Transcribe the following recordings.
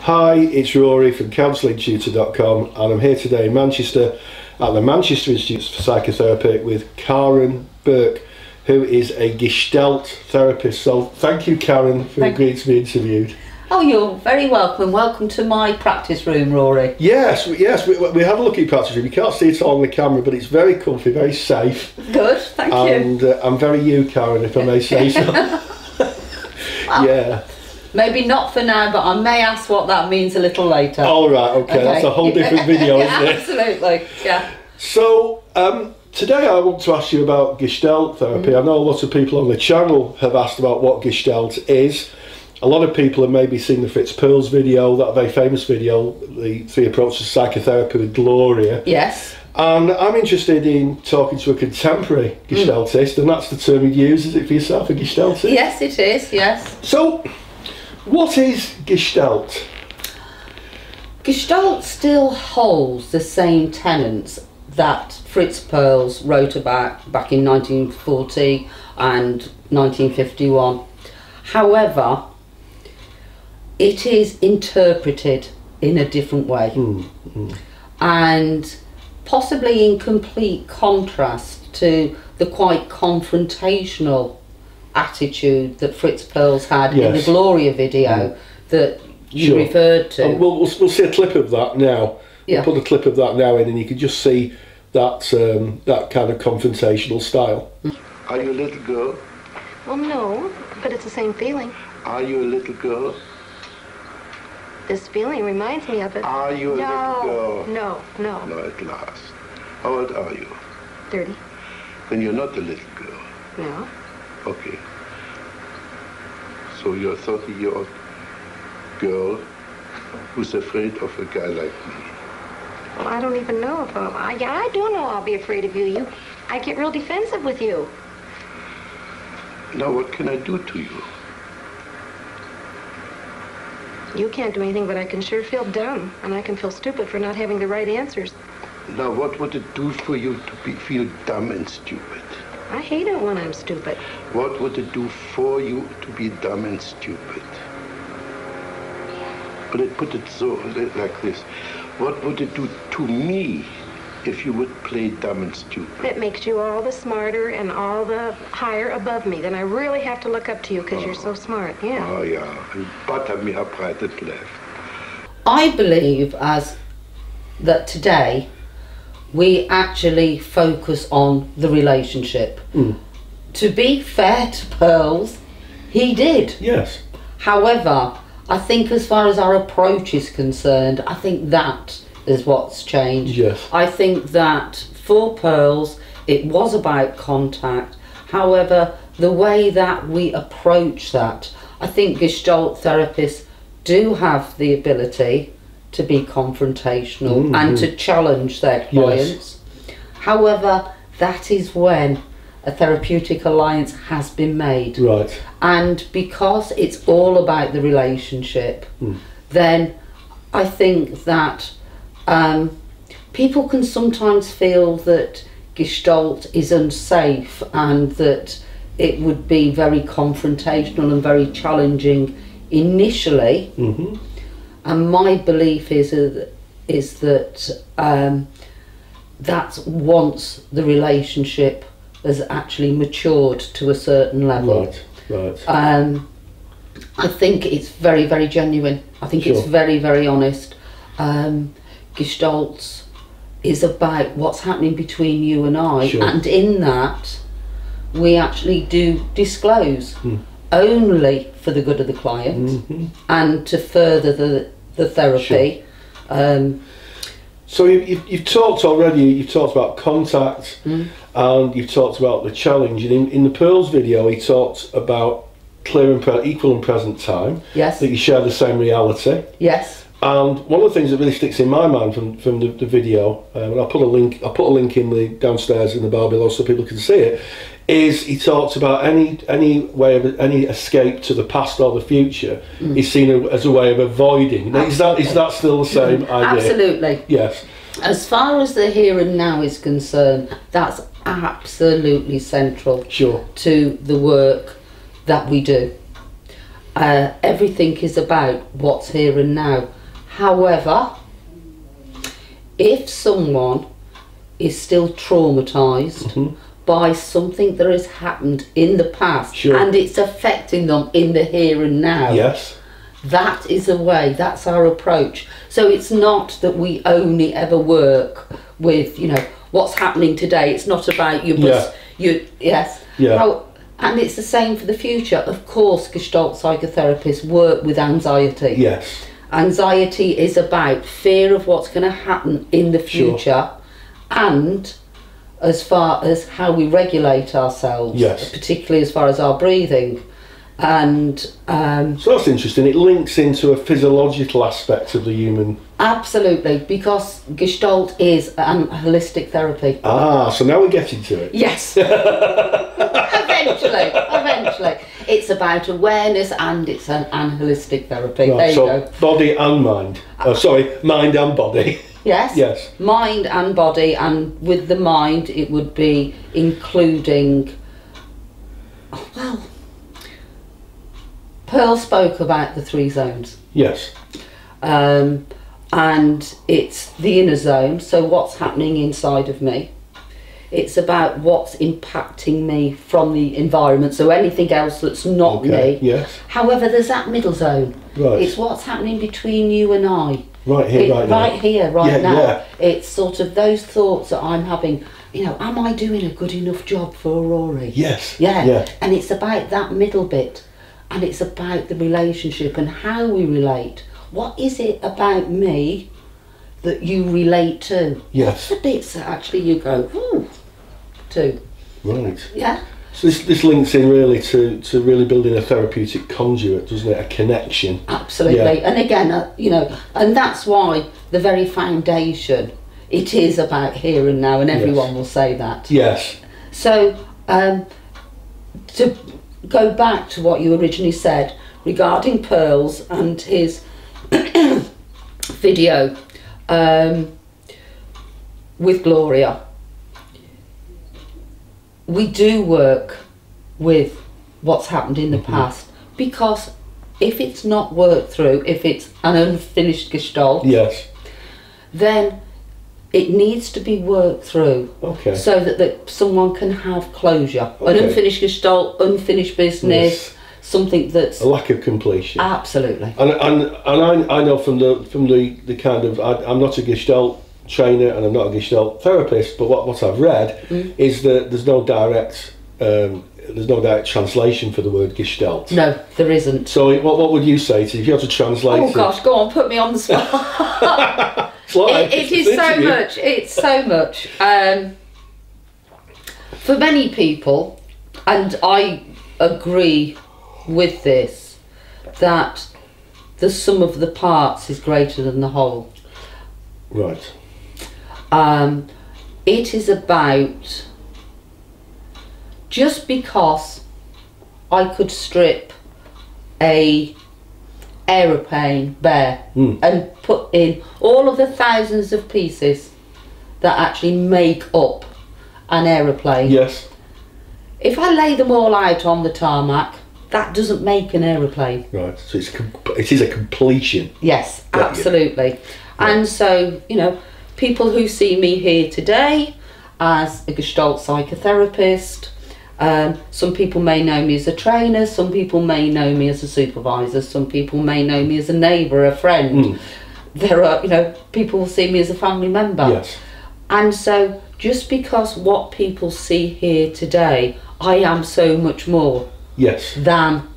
Hi, it's Rory from counsellingtutor.com, and I'm here today in Manchester at the Manchester Institute for Psychotherapy with Karen Burke, who is a Gestalt therapist. So thank you, Karen, for agreeing to be interviewed. Oh, you're very welcome. Welcome to my practice room, Rory. Yes, we had a look at your practice room. You can't see it all on the camera, but it's very comfy, very safe. Good, thank you. And I'm very you, Karen, if I may say so. Well, yeah. Maybe not for now, but I may ask what that means a little later. All right, okay. That's a whole different video, isn't it? Absolutely, yeah. So, today I want to ask you about Gestalt therapy. I know a lot of people on the channel have asked about what Gestalt is. A lot of people have maybe seen the Fritz Perls video, that very famous video, the 3 approaches to psychotherapy with Gloria. Yes. And I'm interested in talking to a contemporary Gestaltist, and that's the term you'd use, is it for yourself, a Gestaltist? Yes, it is, yes. So, what is Gestalt? Gestalt still holds the same tenets that Fritz Perls wrote about back in 1940 and 1951. However, it is interpreted in a different way and possibly in complete contrast to the quite confrontational attitude that Fritz Perls had in the Gloria video that you referred to. We'll see a clip of that now. Yeah. We'll put a clip of that now in, and you can just see that that kind of confrontational style. Are you a little girl? Well, no, but it's the same feeling. Are you a little girl? This feeling reminds me of it. Are you a little girl? No. No, at last. How old are you? 30. Then you're not a little girl. No. Okay. So you're a 30-year-old girl who's afraid of a guy like me. Well, I don't even know if I do know I'll be afraid of you. I get real defensive with you. Now what can I do to you? You can't do anything, but I can sure feel dumb, and I can feel stupid for not having the right answers. Now what would it do for you to feel dumb and stupid? I hate it when I'm stupid. What would it do for you to be dumb and stupid? But it put it so like this. What would it do to me if you would play dumb and stupid? It makes you all the smarter and all the higher above me. Then I really have to look up to you because you're so smart, yeah. Oh, yeah. You butter me up right and left. I believe that today we actually focus on the relationship. To be fair to Perls, he did. Yes. However, I think as far as our approach is concerned, I think that is what's changed. Yes. I think that for Perls, it was about contact. However, the way that we approach that, I think Gestalt therapists do have the ability to be confrontational and to challenge their clients. Yes. However, that is when a therapeutic alliance has been made. Right. And because it's all about the relationship, then I think that people can sometimes feel that Gestalt is unsafe and that it would be very confrontational and very challenging initially. And my belief is that that's once the relationship has actually matured to a certain level. Right. I think it's very, very genuine. I think it's very, very honest. Gestalt is about what's happening between you and I, and in that we actually do disclose only for the good of the client and to further the therapy. So you've talked already, you've talked about contact and you've talked about the challenge, and in the Perls video he talked about clear and equal and present time. Yes. That you share the same reality. Yes. And one of the things that really sticks in my mind from the video, and I'll put a link in the downstairs in the bar below so people can see it, is he talks about any way of any escape to the past or the future is seen as a way of avoiding. Is that still the same idea? Absolutely. Yes. As far as the here and now is concerned, that's absolutely central to the work that we do. everything is about what's here and now. However, if someone is still traumatised by something that has happened in the past and it's affecting them in the here and now, that is a way, that's our approach. So it's not that we only ever work with, you know, what's happening today. It's not about and it's the same for the future. Of course, Gestalt psychotherapists work with anxiety. Yes. Anxiety is about fear of what's going to happen in the future, and as far as how we regulate ourselves, particularly as far as our breathing. And so that's interesting. It links into a physiological aspect of the human. Absolutely, because Gestalt is an holistic therapy. Ah, so now we're getting to it. Yes. Eventually. It's about awareness, and it's an holistic therapy. Right, there you go. Body and mind. Mind and body. Yes. Yes. Mind and body, and with the mind, it would be including. Well, Pearl spoke about the 3 zones. Yes. And it's the inner zone, so what's happening inside of me. It's about what's impacting me from the environment, so anything else that's not me. Yes. However, there's that middle zone. Right. It's what's happening between you and I. Right here, right now. Right here, right now. Yeah. It's sort of those thoughts that I'm having. You know, am I doing a good enough job for Rory? Yes. Yeah. And it's about that middle bit. And it's about the relationship and how we relate. What is it about me that you relate to? Yes. What's the bits that actually you go, ooh, to? Right. Yeah. So this links in really to really building a therapeutic conduit, doesn't it? A connection. Absolutely. Yeah. And again, you know, and that's why the very foundation, it is about here and now, and everyone will say that. Yes. So, to go back to what you originally said regarding Pearls and his video with Gloria, we do work with what's happened in the past, because if it's not worked through, if it's an unfinished Gestalt, then it needs to be worked through, so that someone can have closure. An unfinished Gestalt, unfinished business, something that's a lack of completion. Absolutely. And I know from the kind of, I'm not a Gestalt trainer and I'm not a Gestalt therapist, but what I've read is that there's no direct translation for the word Gestalt. No, there isn't. So what would you say to if you had to translate? Oh gosh, go on, put me on the spot. It is so much. It's so much. For many people, and I agree with this, that the sum of the parts is greater than the whole. Right. It is about, just because I could strip a aeroplane bare and put in all of the thousands of pieces that actually make up an aeroplane. Yes. If I lay them all out on the tarmac, that doesn't make an aeroplane. Right. So it is a completion. Yes, absolutely. Yeah. And so, you know, people who see me here today as a Gestalt psychotherapist, some people may know me as a trainer, some people may know me as a supervisor, some people may know me as a neighbour, a friend. There are, you know, people will see me as a family member. Yes. And so just because what people see here today, I am so much more than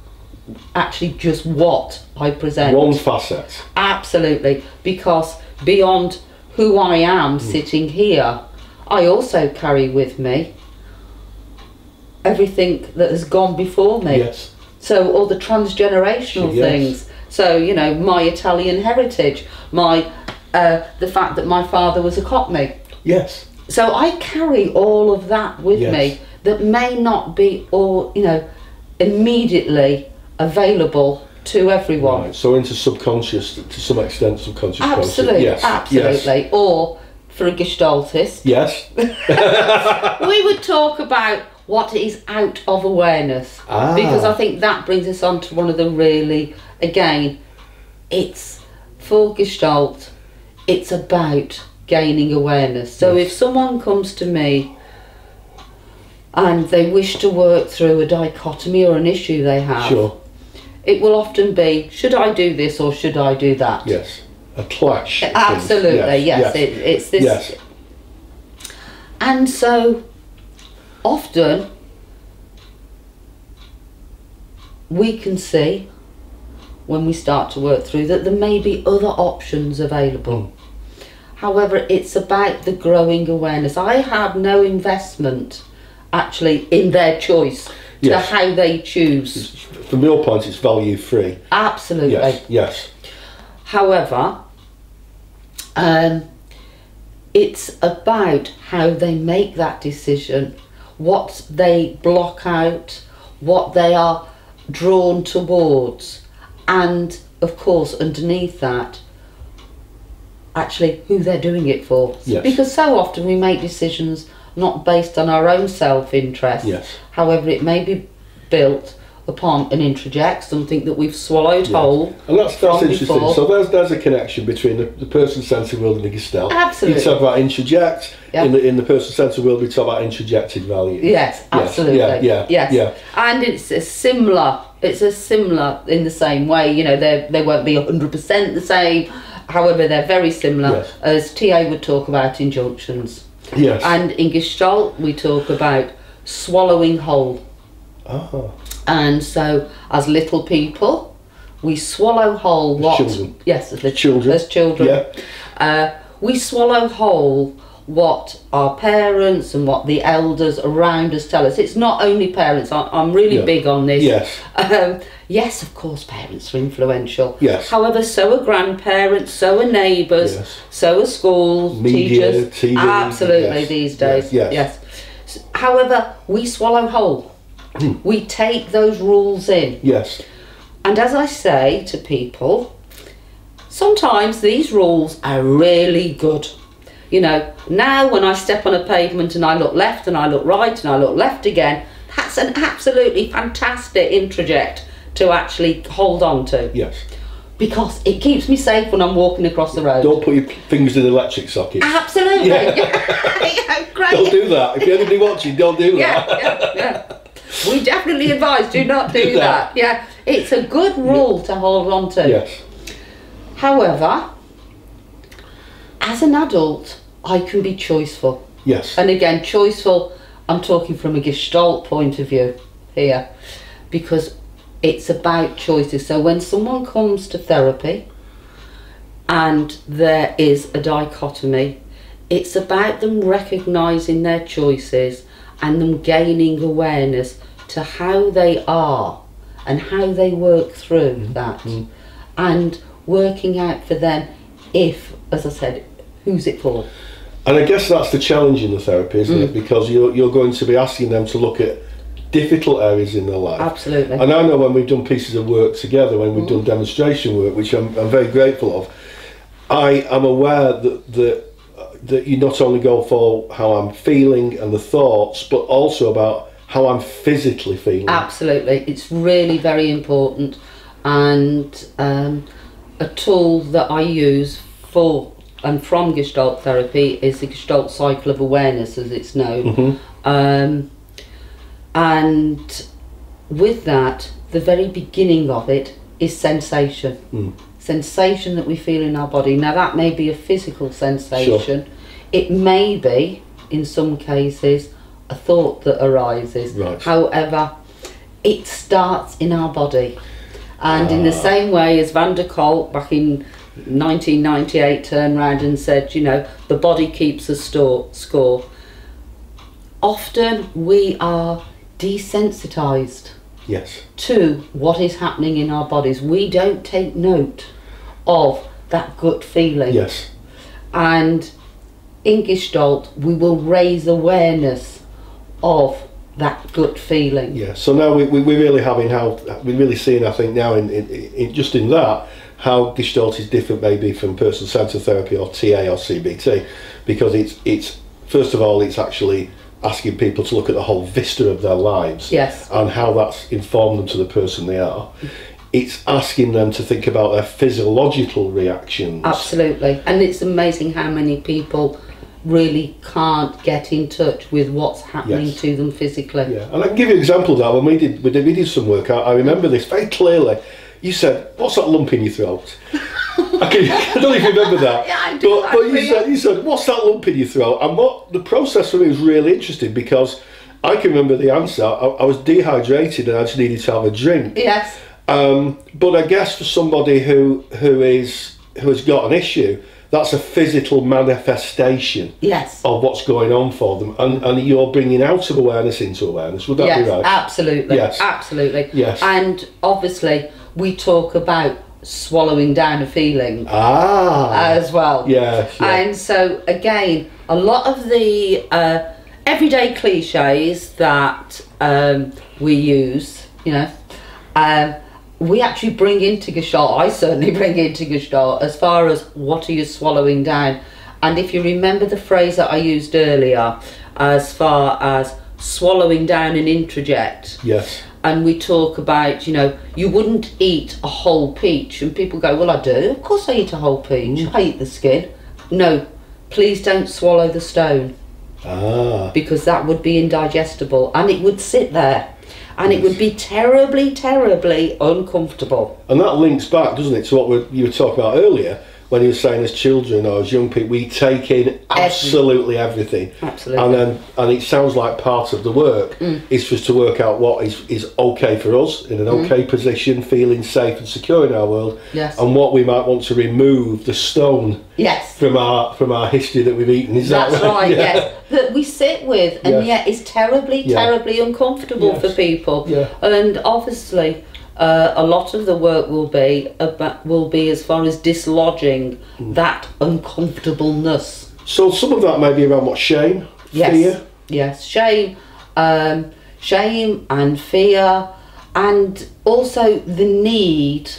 actually just what I present. One facet. Absolutely. Because beyond who I am sitting here, I also carry with me everything that has gone before me. Yes. So all the transgenerational things. So, you know, my Italian heritage, my the fact that my father was a Cockney. Yes. So I carry all of that with me that may not be all, you know, immediately available to everyone. Right. So into subconscious, to some extent, subconscious. Absolutely. Yes. Absolutely. Yes. Or for a Gestaltist. Yes. We would talk about what is out of awareness. Because I think that brings us on to one of the really, again, it's for Gestalt, it's about gaining awareness. So if someone comes to me and they wish to work through a dichotomy or an issue they have, Sure. it will often be, should I do this or should I do that? Yes. A clash. Absolutely, yes. It's this. Yes. And so often we can see when we start to work through that there may be other options available. However, it's about the growing awareness. I have no investment actually in their choice to how they choose. From your point, it's value free. Absolutely. Yes. However, it's about how they make that decision, what they block out, what they are drawn towards, and of course underneath that, actually who they're doing it for. Yes. Because so often we make decisions not based on our own self-interest. Yes. However, it may be built upon an introject, something that we've swallowed whole. And that's interesting. Before. So there's a connection between the person-centred world and the Gestalt. Absolutely. You talk about introject. Yeah. In the person-centred world, we talk about introjected values. Yes, absolutely. Yeah. And it's a similar in the same way. You know, they won't be 100% the same. However, they're very similar, as TA would talk about injunctions. Yes. And in Gestalt, we talk about swallowing whole. And so, as little people, we swallow whole what? Children. Yes, as Children. As children. Yeah. We swallow whole what our parents and what the elders around us tell us. It's not only parents. I'm really big on this. Yes. Yes, of course, parents are influential. Yes. However, so are grandparents, so are neighbours, so are schools, media, teachers. TV. Absolutely, these days. Yes. However, we swallow whole. We take those rules in. Yes. And as I say to people, sometimes these rules are really good. You know, now when I step on a pavement and I look left and I look right and I look left again, that's an absolutely fantastic introject to actually hold on to. Yes. Because it keeps me safe when I'm walking across the road. Don't put your fingers in the electric socket. Absolutely. Great. Don't do that. If you're anybody watching, don't do that. Yeah. We definitely advise, do not do that. Yeah. It's a good rule to hold on to. Yes. However, as an adult, I can be choiceful. Yes. And again, choiceful, I'm talking from a Gestalt point of view here, because it's about choices. So when someone comes to therapy and there is a dichotomy, it's about them recognising their choices and them gaining awareness to how they are and how they work through that, and working out for them if, as I said, who's it for? And I guess that's the challenge in the therapy, isn't it? Because you're going to be asking them to look at difficult areas in their life. Absolutely. And I know when we've done pieces of work together, when we've done demonstration work, which I'm very grateful of, I am aware that you not only go for how I'm feeling and the thoughts, but also about how I'm physically feeling. Absolutely. It's really very important, and a tool that I use for and from Gestalt therapy is the Gestalt cycle of awareness, as it's known. And with that, the very beginning of it is sensation. Sensation that we feel in our body. Now that may be a physical sensation. Sure. It may be, in some cases, a thought that arises. Right. However, it starts in our body. And in the same way as Van der Kolk back in 1998 turned round and said, you know, the body keeps a score. Often we are desensitized to what is happening in our bodies. We don't take note of that gut feeling. Yes. And in Gestalt, we will raise awareness of that gut feeling. Yeah. So now we're really having we're really seeing, I think, now in just in that, how Gestalt is different maybe from person-centred therapy or TA or CBT, because it's first of all, it's actually asking people to look at the whole vista of their lives, Yes. and how that's informed them to the person they are. It's asking them to think about their physiological reactions. Absolutely. And it's amazing how many people really can't get in touch with what's happening Yes. to them physically. Yeah, and I can give you an example of that. When we did some work, I remember this very clearly. You said, "What's that lump in your throat?" I don't know if you remember that. Yeah, I do. But you said, "What's that lump in your throat?" And what the process for me was really interesting, because I can remember the answer. I was dehydrated and I just needed to have a drink. Yes. But I guess for somebody who has got an issue, that's a physical manifestation Yes. of what's going on for them, and you're bringing out of awareness into awareness. Would that Yes, be right? absolutely. Yes. Absolutely. Yes. And obviously, we talk about swallowing down a feeling as well. Yes. Yeah. And so, again, a lot of the everyday cliches that we use, we actually bring into Gestalt. I certainly bring into Gestalt, as far as what are you swallowing down. And if you remember the phrase that I used earlier, as far as swallowing down and introject. Yes. And we talk about, you wouldn't eat a whole peach. And people go, well, I do. Of course I eat a whole peach. I eat the skin. No, please don't swallow the stone. Because that would be indigestible. And it would sit there. And it would be terribly, terribly uncomfortable. And that links back, doesn't it, to what you were talking about earlier, when you were saying as children or as young people, we take in absolutely everything. Absolutely. And it sounds like part of the work is just to work out what is okay for us, in an okay position, feeling safe and secure in our world, Yes. and what we might want to remove, the stone Yes. from our history that we've eaten. Is that That's right, yes. That we sit with, and Yes. yet it's terribly, Yeah. terribly uncomfortable Yes. for people. Yeah. And obviously, a lot of the work will be as far as dislodging that uncomfortableness. So some of that may be around what, shame, Yes. fear? Yes, shame and fear, and also the need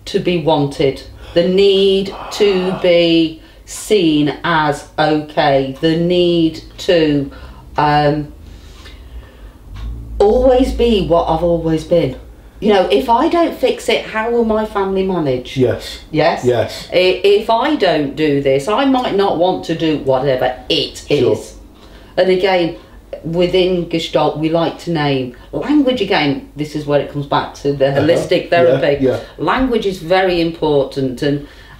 to be wanted, the need to be seen as okay, the need to always be what I've always been. If I don't fix it, how will my family manage? Yes. Yes? Yes. If I don't do this, I might not want to do whatever it Sure. is. And again, within Gestalt, we like to name language. Again, this is where it comes back to the holistic therapy. Yeah. Language is very important,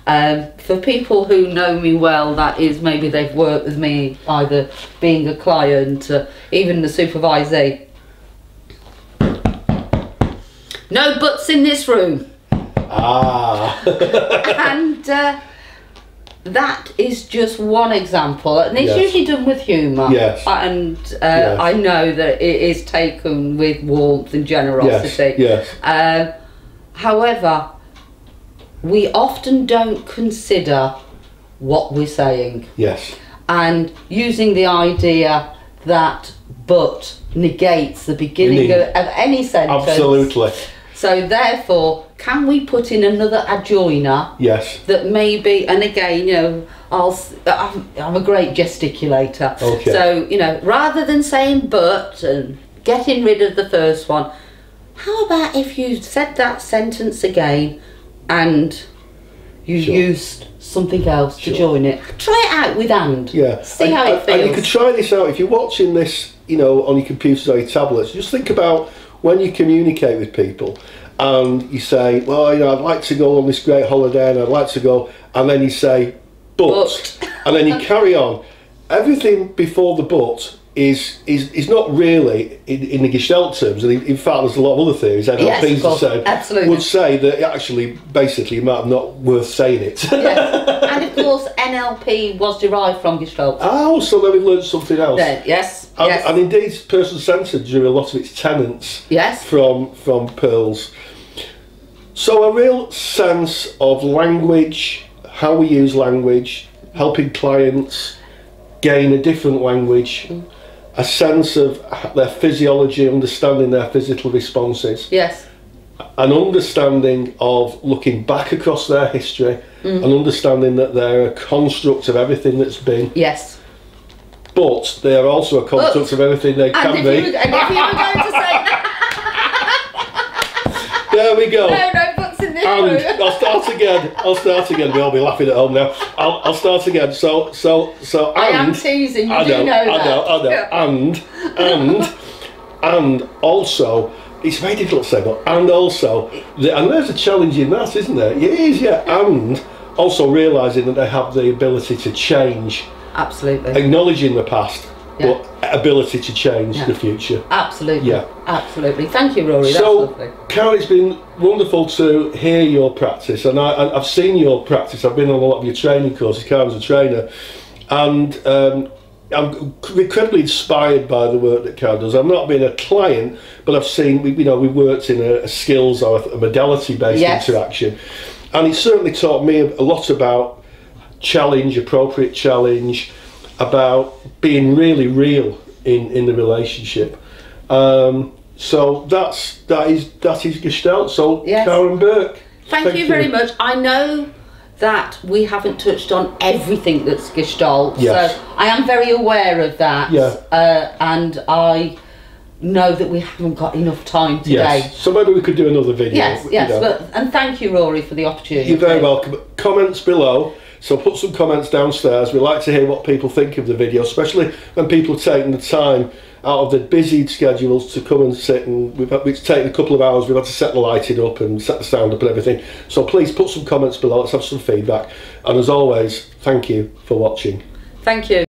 and for people who know me well, that is, maybe they've worked with me either being a client, even the supervisee. No buts in this room. And that is just one example, and it's Yes. usually done with humour. Yes. And Yes. I know that it is taken with warmth and generosity. Yes. However, we often don't consider what we're saying, Yes. and using the idea that but negates the beginning of any sentence. Absolutely. So therefore, can we put in another adjoiner? Yes. That maybe, and again, I'm a great gesticulator. Okay. So, rather than saying but and getting rid of the first one, how about if you said that sentence again and you used something else to join it? Try it out with and. Yeah. See how it feels. And you could try this out if you're watching this, on your computers or your tablets. Just think about when you communicate with people and you say, well, I'd like to go on this great holiday and I'd like to go, and then you say, but. And then you carry on. Everything before the but is not really, in the Gestalt terms, and in fact there's a lot of other theories, NLPs would say that actually, basically, it might not worth saying it. Yes. And of course, NLP was derived from Gestalt. Oh, so then we learned something else. Yes. And indeed, person-centred drew a lot of its tenets from Pearl's. So a real sense of language, how we use language, helping clients gain a different language, a sense of their physiology, understanding their physical responses. Yes. An understanding of looking back across their history, an understanding that they're a construct of everything that's been. Yes. but they are also a conduct of everything they can be. And if you were going to say that, there we go. no books in this And room. I'll start again. We'll all be laughing at home now. I'll start again. So I am teasing. You do know that. I know. And also, it's very difficult to say, but and also, and there's a challenge in that, isn't there? It is, yeah. And also realising that they have the ability to change. Absolutely. Acknowledging the past, but ability to change the future. Absolutely. Yeah. Absolutely. Thank you, Rory. That's So, lovely. Karen, it's been wonderful to hear your practice, and I've seen your practice. I've been on a lot of your training courses. Karen's a trainer, and I'm incredibly inspired by the work that Karen does. I've not been a client, but I've seen, we worked in a skills or a modality-based interaction, and it certainly taught me a lot about challenge, appropriate challenge, about being really real in the relationship. So that is Gestalt. So Karen Burke, thank you very much. I know that we haven't touched on everything that's Gestalt, so I am very aware of that. And I know that we haven't got enough time today. So maybe we could do another video. And thank you, Rory, for the opportunity. You're very welcome. Comments below. So put some comments downstairs. We like to hear what people think of the video, especially when people are taking the time out of their busy schedules to come and sit, and it's taken a couple of hours. We've had to set the lighting up and set the sound up and everything. So please put some comments below. Let's have some feedback. And as always, thank you for watching. Thank you.